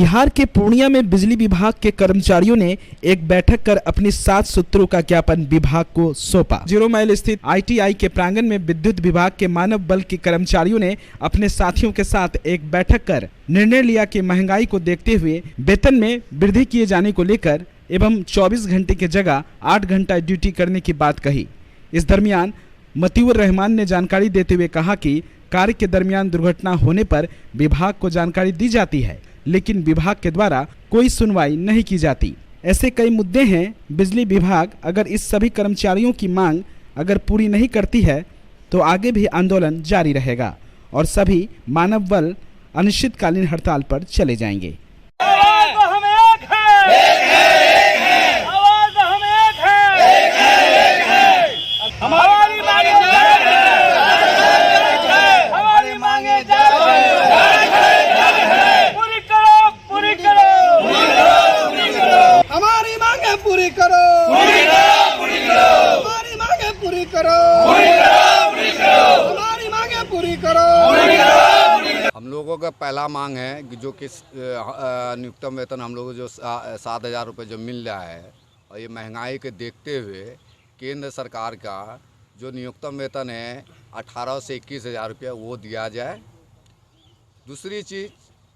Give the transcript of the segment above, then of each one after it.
बिहार के पूर्णिया में बिजली विभाग के कर्मचारियों ने एक बैठक कर अपनी 7 सूत्रों का ज्ञापन विभाग को सौंपा। 0 माइल स्थित ITI के प्रांगण में विद्युत विभाग के मानव बल के कर्मचारियों ने अपने साथियों के साथ एक बैठक कर निर्णय लिया कि महंगाई को देखते हुए वेतन में वृद्धि किए जाने को लेकर एवं 24 घंटे की जगह 8 घंटा ड्यूटी करने की बात कही। इस दरमियान मतीउर रहमान ने जानकारी देते हुए कहा कि कार्य के दरमियान दुर्घटना होने पर विभाग को जानकारी दी जाती है, लेकिन विभाग के द्वारा कोई सुनवाई नहीं की जाती। ऐसे कई मुद्दे हैं। बिजली विभाग अगर इस सभी कर्मचारियों की मांग अगर पूरी नहीं करती है तो आगे भी आंदोलन जारी रहेगा और सभी मानव बल अनिश्चितकालीन हड़ताल पर चले जाएंगे। हम लोगों का पहला मांग है कि जो कि न्यूनतम वेतन हम लोगों को जो 7,000 रुपये जो मिल रहा है और ये महंगाई के देखते हुए केंद्र सरकार का जो न्यूनतम वेतन है 18 से 21,000 रुपया वो दिया जाए। दूसरी चीज़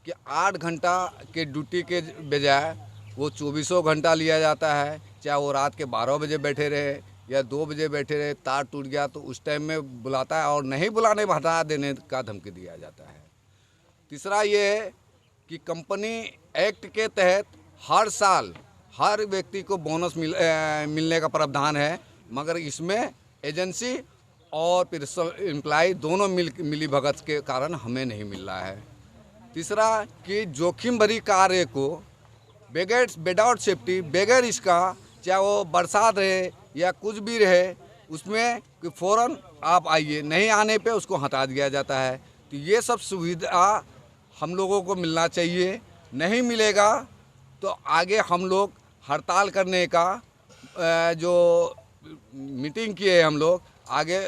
कि 8 घंटा के ड्यूटी के बजाय वो 24 घंटा लिया जाता है, चाहे वो रात के 12 बजे बैठे रहे या 2 बजे बैठे रहे, तार टूट गया तो उस टाइम में बुलाता है और नहीं बुलाने पर हटा देने का धमकी दिया जाता है। तीसरा ये है कि कंपनी एक्ट के तहत हर साल हर व्यक्ति को बोनस मिलने का प्रावधान है, मगर इसमें एजेंसी और फिर एम्प्लॉय दोनों मिली भगत के कारण हमें नहीं मिल रहा है। तीसरा कि जोखिम भरी कार्य को बगैर विदाउट सेफ्टी, बगैर इसका, चाहे वो बरसात रहे या कुछ भी रहे, उसमें कि फ़ौरन आप आइए, नहीं आने पे उसको हटा दिया जाता है। तो ये सब सुविधा हम लोगों को मिलना चाहिए। नहीं मिलेगा तो आगे हम लोग हड़ताल करने का जो मीटिंग किए हम लोग आगे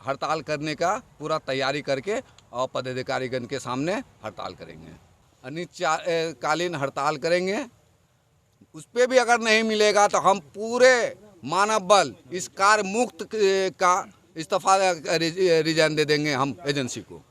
हड़ताल करने का पूरा तैयारी करके और पदाधिकारीगण के सामने हड़ताल करेंगे, अनिश्चितकालीन हड़ताल करेंगे। उस पर भी अगर नहीं मिलेगा तो हम पूरे मानव बल इस कार्य मुक्त का इस्तीफा रिजाइन दे देंगे हम एजेंसी को।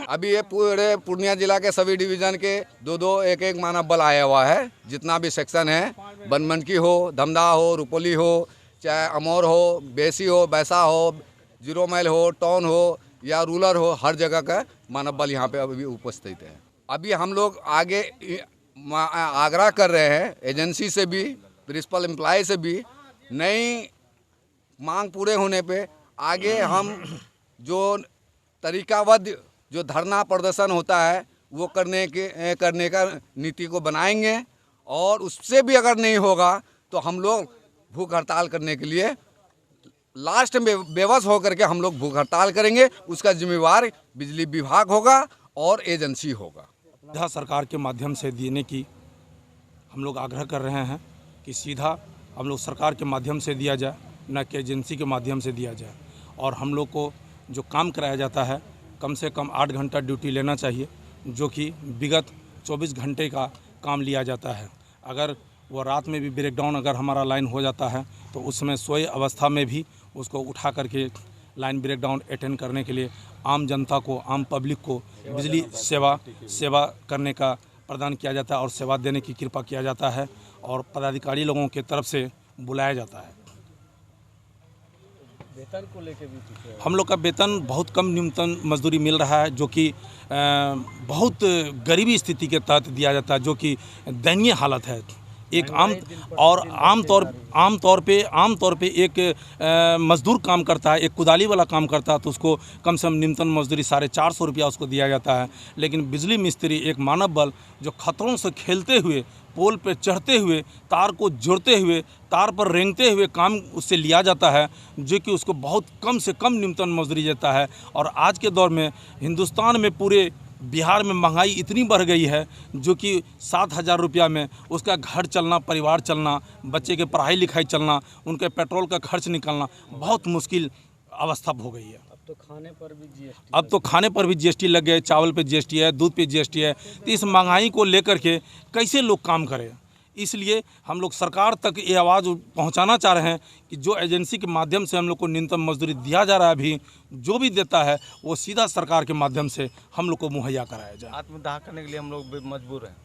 अभी ये पूरे पूर्णिया जिला के सभी डिवीज़न के 2-2 1-1 मानव बल आया हुआ है। जितना भी सेक्शन है, बनमनकी हो, धमदा हो, रुपौली हो, चाहे अमौर हो, बेसी हो, बैसा हो, 0 माइल हो, टाउन हो या रूरल हो, हर जगह का मानव बल यहाँ पे अभी उपस्थित है। अभी हम लोग आगे आग्रह कर रहे हैं एजेंसी से भी, प्रिंसिपल एम्प्लॉय से भी, नई मांग पूरे होने पे आगे हम जो तरीकाबद्ध जो धरना प्रदर्शन होता है वो करने का नीति को बनाएंगे और उससे भी अगर नहीं होगा तो हम लोग भूख हड़ताल करने के लिए लास्ट में बेबस होकर के हम लोग भूख हड़ताल करेंगे। उसका जिम्मेवार बिजली विभाग होगा और एजेंसी होगा। सीधा सरकार के माध्यम से देने की हम लोग आग्रह कर रहे हैं कि सीधा हम लोग सरकार के माध्यम से दिया जाए, न कि एजेंसी के माध्यम से दिया जाए। और हम लोग को जो काम कराया जाता है कम से कम 8 घंटा ड्यूटी लेना चाहिए, जो कि विगत 24 घंटे का काम लिया जाता है। अगर वो रात में भी ब्रेकडाउन अगर हमारा लाइन हो जाता है तो उसमें सोए अवस्था में भी उसको उठा करके लाइन ब्रेकडाउन अटेंड करने के लिए आम जनता को, आम पब्लिक को बिजली सेवा करने का प्रदान किया जाता है और सेवा देने की कृपा किया जाता है और पदाधिकारी लोगों के तरफ से बुलाया जाता है। वेतन को लेकर भी हम लोग का वेतन बहुत कम न्यूनतम मजदूरी मिल रहा है, जो कि बहुत गरीबी स्थिति के तहत दिया जाता है, जो कि दयनीय हालत है। एक आम तौर पे एक मजदूर काम करता है, एक कुदाली वाला काम करता है तो उसको कम से कम न्यूनतम मजदूरी 450 रुपया उसको दिया जाता है। लेकिन बिजली मिस्त्री एक मानव बल जो खतरों से खेलते हुए, पोल पे चढ़ते हुए, तार को जोड़ते हुए, तार पर रेंगते हुए काम उससे लिया जाता है, जो कि उसको बहुत कम से कम न्यूनतम मजदूरी देता है। और आज के दौर में हिंदुस्तान में, पूरे बिहार में महंगाई इतनी बढ़ गई है जो कि 7,000 रुपया में उसका घर चलना, परिवार चलना, बच्चे के पढ़ाई लिखाई चलना, उनके पेट्रोल का खर्च निकालना बहुत मुश्किल अवस्था हो गई है। अब तो खाने पर भी जीएसटी लग गए, चावल पे जीएसटी है, दूध पे जीएसटी है। तो इस महंगाई को लेकर के कैसे लोग काम करें, इसलिए हम लोग सरकार तक ये आवाज़ पहुंचाना चाह रहे हैं कि जो एजेंसी के माध्यम से हम लोग को न्यूनतम मजदूरी दिया जा रहा है, अभी जो भी देता है वो सीधा सरकार के माध्यम से हम लोग को मुहैया कराया जाए। आत्मदाह करने के लिए हम लोग मजबूर हैं।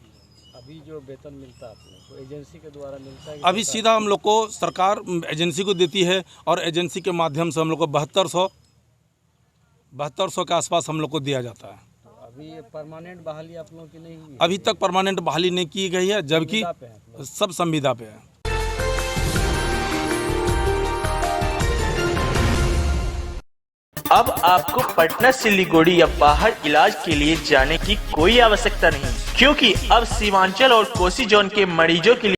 अभी जो वेतन मिलता है आपको एजेंसी के द्वारा मिलता है? अभी सीधा हम लोग को सरकार एजेंसी को देती है और एजेंसी के माध्यम से हम लोग को 7200 के आसपास हम लोग को दिया जाता है। अभी ये परमानेंट बहाली आप लोगों की नहीं हुई? अभी तक परमानेंट बहाली नहीं की गई है, जबकि सब संविदा पे है। अब आपको पटना सिलीगुड़ी या बाहर इलाज के लिए जाने की कोई आवश्यकता नहीं, क्योंकि अब सीमांचल और कोसी जोन के मरीजों के लिए